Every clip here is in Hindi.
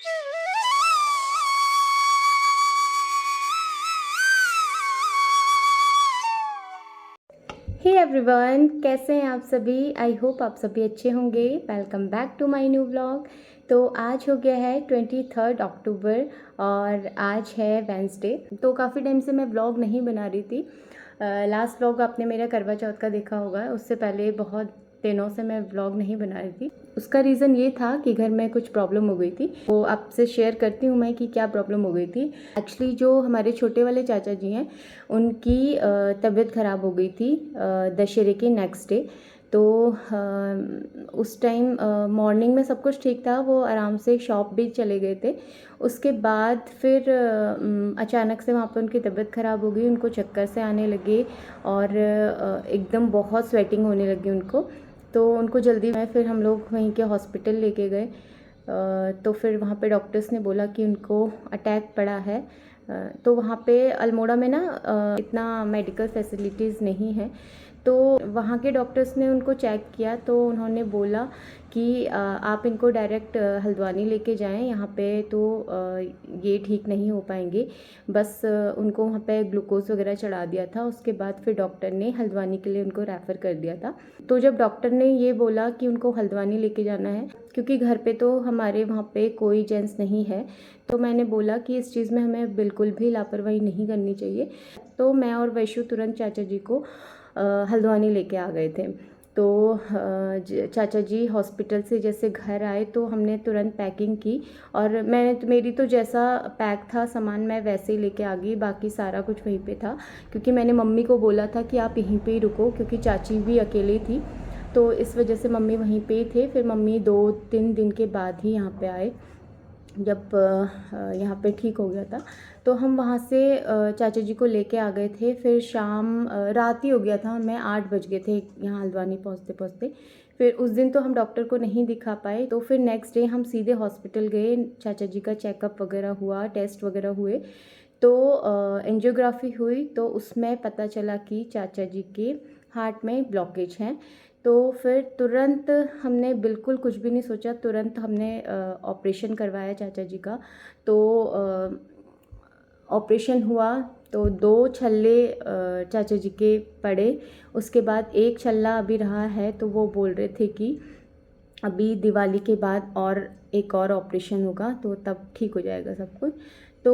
हे एवरीवन, कैसे हैं आप सभी। आई होप आप सभी अच्छे होंगे। Welcome back to my new vlog. तो आज हो गया है 23 अक्टूबर और आज है वेंसडे। तो काफ़ी टाइम से मैं व्लॉग नहीं बना रही थी। लास्ट व्लॉग आपने मेरा करवा चौथ का देखा होगा। उससे पहले बहुत दिनों से मैं व्लॉग नहीं बना रही थी। उसका रीज़न ये था कि घर में कुछ प्रॉब्लम हो गई थी। तो आपसे शेयर करती हूँ मैं कि क्या प्रॉब्लम हो गई थी। एक्चुअली जो हमारे छोटे वाले चाचा जी हैं, उनकी तबीयत ख़राब हो गई थी दशहरे के नेक्स्ट डे। तो उस टाइम मॉर्निंग में सब कुछ ठीक था, वो आराम से शॉप भी चले गए थे। उसके बाद फिर अचानक से वहाँ पर उनकी तबीयत ख़राब हो गई, उनको चक्कर से आने लगे और एकदम बहुत स्वेटिंग होने लगी उनको। तो उनको जल्दी में फिर हम लोग वहीं के हॉस्पिटल लेके गए। तो फिर वहाँ पे डॉक्टर्स ने बोला कि उनको अटैक पड़ा है। तो वहाँ पे अल्मोड़ा में ना इतना मेडिकल फैसिलिटीज़ नहीं है। तो वहाँ के डॉक्टर्स ने उनको चेक किया तो उन्होंने बोला कि आप इनको डायरेक्ट हल्द्वानी लेके जाएं, यहाँ पे तो ये ठीक नहीं हो पाएंगे। बस उनको वहाँ पे ग्लूकोज वगैरह चढ़ा दिया था। उसके बाद फिर डॉक्टर ने हल्द्वानी के लिए उनको रेफ़र कर दिया था। तो जब डॉक्टर ने ये बोला कि उनको हल्द्वानी लेके जाना है, क्योंकि घर पे तो हमारे वहाँ पे कोई जेंट्स नहीं है, तो मैंने बोला कि इस चीज़ में हमें बिल्कुल भी लापरवाही नहीं करनी चाहिए। तो मैं और वैशु तुरंत चाचा जी को हल्द्वानी लेके आ गए थे। तो चाचा जी हॉस्पिटल से जैसे घर आए तो हमने तुरंत पैकिंग की और मेरी तो जैसा पैक था सामान मैं वैसे ही लेके आ गई। बाकी सारा कुछ वहीं पे था, क्योंकि मैंने मम्मी को बोला था कि आप यहीं पे ही रुको, क्योंकि चाची भी अकेली थी। तो इस वजह से मम्मी वहीं पे ही थे। फिर मम्मी 2-3 दिन के बाद ही यहाँ पे आए, जब यहाँ पे ठीक हो गया था। तो हम वहाँ से चाचा जी को लेके आ गए थे। फिर शाम रात ही हो गया था, हमें 8 बज गए थे यहाँ हल्द्वानी पहुँचते पहुँचते। फिर उस दिन तो हम डॉक्टर को नहीं दिखा पाए। तो फिर नेक्स्ट डे हम सीधे हॉस्पिटल गए, चाचा जी का चेकअप वगैरह हुआ, टेस्ट वगैरह हुए। तो एंजियोग्राफी हुई तो उसमें पता चला कि चाचा जी के हार्ट में ब्लॉकेज है। तो फिर तुरंत हमने बिल्कुल कुछ भी नहीं सोचा, तुरंत हमने ऑपरेशन करवाया चाचा जी का। तो ऑपरेशन हुआ तो 2 छल्ले चाचा जी के पड़े। उसके बाद एक छल्ला अभी रहा है, तो वो बोल रहे थे कि अभी दिवाली के बाद और एक और ऑपरेशन होगा तो तब ठीक हो जाएगा सब कुछ। तो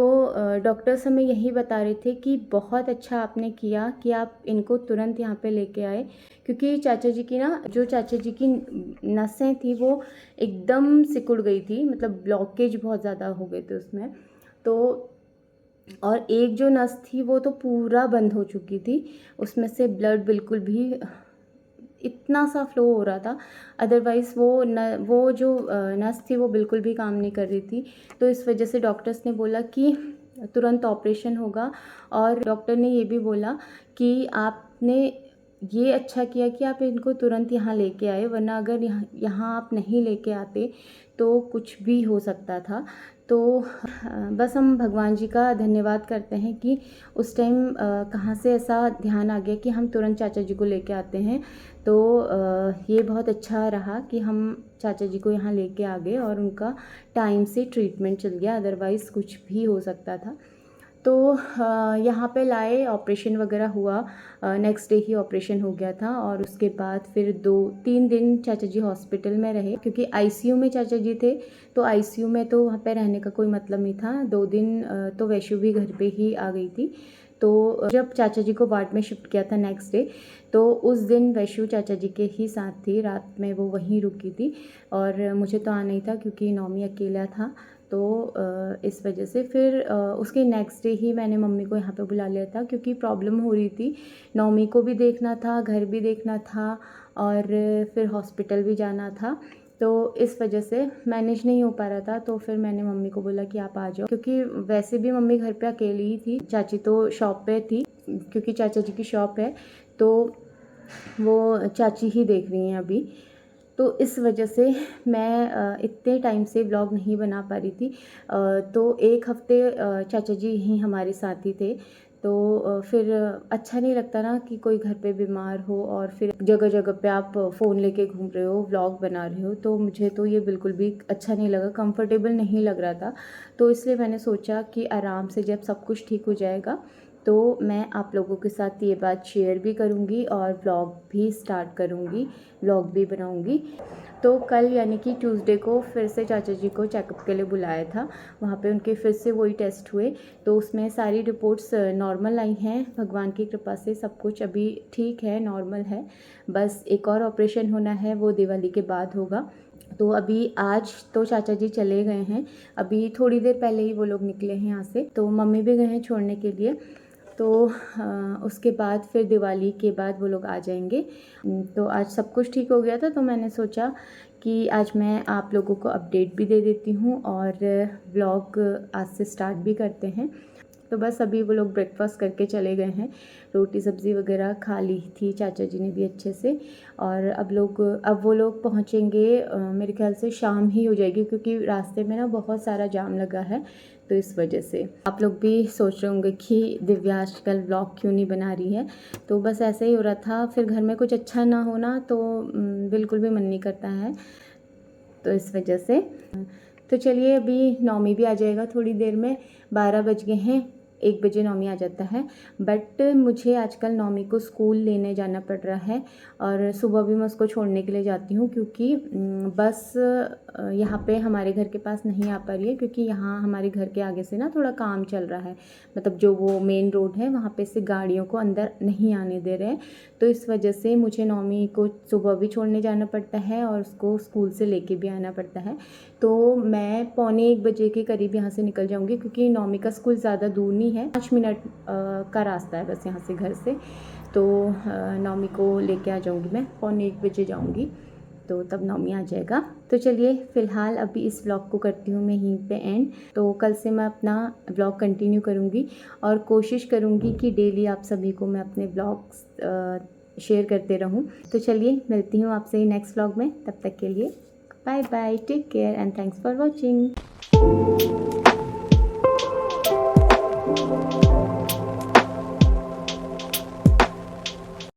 डॉक्टर्स हमें यही बता रहे थे कि बहुत अच्छा आपने किया कि आप इनको तुरंत यहाँ पे लेके आए, क्योंकि चाचा जी की ना, जो चाचा जी की नसें थी वो एकदम सिकुड़ गई थी, मतलब ब्लॉकेज बहुत ज़्यादा हो गए थे उसमें। तो और एक जो नस थी वो तो पूरा बंद हो चुकी थी, उसमें से ब्लड बिल्कुल भी इतना सा फ्लो हो रहा था। अदरवाइज़ वो जो नस थी वो बिल्कुल भी काम नहीं कर रही थी। तो इस वजह से डॉक्टर्स ने बोला कि तुरंत ऑपरेशन होगा। और डॉक्टर ने ये भी बोला कि आपने ये अच्छा किया कि आप इनको तुरंत यहाँ लेके आए, वरना अगर यहाँ आप नहीं लेके आते तो कुछ भी हो सकता था। तो बस हम भगवान जी का धन्यवाद करते हैं कि उस टाइम कहाँ से ऐसा ध्यान आ गया कि हम तुरंत चाचा जी को लेके आते हैं। तो ये बहुत अच्छा रहा कि हम चाचा जी को यहाँ लेके आ गए और उनका टाइम से ट्रीटमेंट चल गया, अदरवाइज़ कुछ भी हो सकता था। तो यहाँ पे लाए, ऑपरेशन वगैरह हुआ, नेक्स्ट डे ही ऑपरेशन हो गया था। और उसके बाद फिर 2-3 दिन चाचा जी हॉस्पिटल में रहे, क्योंकि आईसीयू में चाचा जी थे। तो आईसीयू में तो वहाँ पे रहने का कोई मतलब नहीं था। 2 दिन तो वैशु भी घर पे ही आ गई थी। तो जब चाचा जी को वार्ड में शिफ्ट किया था नेक्स्ट डे, तो उस दिन वैशु चाचा जी के ही साथ थी, रात में वो वहीं रुकी थी। और मुझे तो आना ही था क्योंकि नौमी अकेला था। तो इस वजह से फिर उसके नेक्स्ट डे ही मैंने मम्मी को यहाँ पे बुला लिया था, क्योंकि प्रॉब्लम हो रही थी। नौमी को भी देखना था, घर भी देखना था और फिर हॉस्पिटल भी जाना था। तो इस वजह से मैनेज नहीं हो पा रहा था। तो फिर मैंने मम्मी को बोला कि आप आ जाओ, क्योंकि वैसे भी मम्मी घर पे अकेली ही थी, चाची तो शॉप पे थी, क्योंकि चाचा जी की शॉप है तो वो चाची ही देख रही हैं अभी। तो इस वजह से मैं इतने टाइम से व्लॉग नहीं बना पा रही थी। तो एक हफ़्ते चाचा जी ही हमारे साथ ही थे। तो फिर अच्छा नहीं लगता ना कि कोई घर पे बीमार हो और फिर जगह जगह पे आप फ़ोन लेके घूम रहे हो, व्लॉग बना रहे हो, तो मुझे तो ये बिल्कुल भी अच्छा नहीं लगा, कंफर्टेबल नहीं लग रहा था। तो इसलिए मैंने सोचा कि आराम से जब सब कुछ ठीक हो जाएगा तो मैं आप लोगों के साथ ये बात शेयर भी करूँगी और व्लॉग भी स्टार्ट करूँगी, व्लॉग भी बनाऊँगी। तो कल यानी कि ट्यूसडे को फिर से चाचा जी को चेकअप के लिए बुलाया था। वहाँ पे उनके फिर से वही टेस्ट हुए, तो उसमें सारी रिपोर्ट्स नॉर्मल आई हैं। भगवान की कृपा से सब कुछ अभी ठीक है, नॉर्मल है। बस एक और ऑपरेशन होना है, वो दिवाली के बाद होगा। तो अभी आज तो चाचा जी चले गए हैं, अभी थोड़ी देर पहले ही वो लोग निकले हैं यहाँ से, तो मम्मी भी गए हैं छोड़ने के लिए। तो उसके बाद फिर दिवाली के बाद वो लोग आ जाएंगे। तो आज सब कुछ ठीक हो गया था, तो मैंने सोचा कि आज मैं आप लोगों को अपडेट भी दे देती हूँ और व्लॉग आज से स्टार्ट भी करते हैं। तो बस अभी वो लोग ब्रेकफास्ट करके चले गए हैं, रोटी सब्ज़ी वगैरह खा ली थी चाचा जी ने भी अच्छे से। और अब वो लोग पहुँचेंगे मेरे ख्याल से शाम ही हो जाएगी, क्योंकि रास्ते में ना बहुत सारा जाम लगा है, तो इस वजह से। आप लोग भी सोच रहे होंगे कि दिव्या आजकल व्लॉग क्यों नहीं बना रही है, तो बस ऐसे ही हो रहा था। फिर घर में कुछ अच्छा ना होना तो बिल्कुल भी मन नहीं करता है, तो इस वजह से। तो चलिए, अभी नौमी भी आ जाएगा थोड़ी देर में, 12 बज गए हैं, 1 बजे नौमी आ जाता है। बट मुझे आजकल नौमी को स्कूल लेने जाना पड़ रहा है और सुबह भी मैं उसको छोड़ने के लिए जाती हूँ, क्योंकि बस यहाँ पे हमारे घर के पास नहीं आ पा रही है, क्योंकि यहाँ हमारे घर के आगे से ना थोड़ा काम चल रहा है। मतलब जो वो मेन रोड है वहाँ पे से गाड़ियों को अंदर नहीं आने दे रहे हैं, तो इस वजह से मुझे नौमी को सुबह भी छोड़ने जाना पड़ता है और उसको स्कूल से लेके भी आना पड़ता है। तो मैं 12:45 बजे के करीब यहाँ से निकल जाऊँगी, क्योंकि नौमी का स्कूल ज़्यादा दूर नहीं है, 5 मिनट का रास्ता है बस यहाँ से घर से। तो नौमी को लेके आ जाऊँगी, मैं 12:45 बजे जाऊँगी, तो तब नौमी आ जाएगा। तो चलिए, फ़िलहाल अभी इस व्लॉग को करती हूँ मैं यहीं पे एंड। तो कल से मैं अपना व्लॉग कंटिन्यू करूँगी और कोशिश करूँगी कि डेली आप सभी को मैं अपने व्लॉग्स शेयर करते रहूँ। तो चलिए, मिलती हूँ आपसे नेक्स्ट व्लॉग में, तब तक के लिए bye bye, take care and thanks for watching.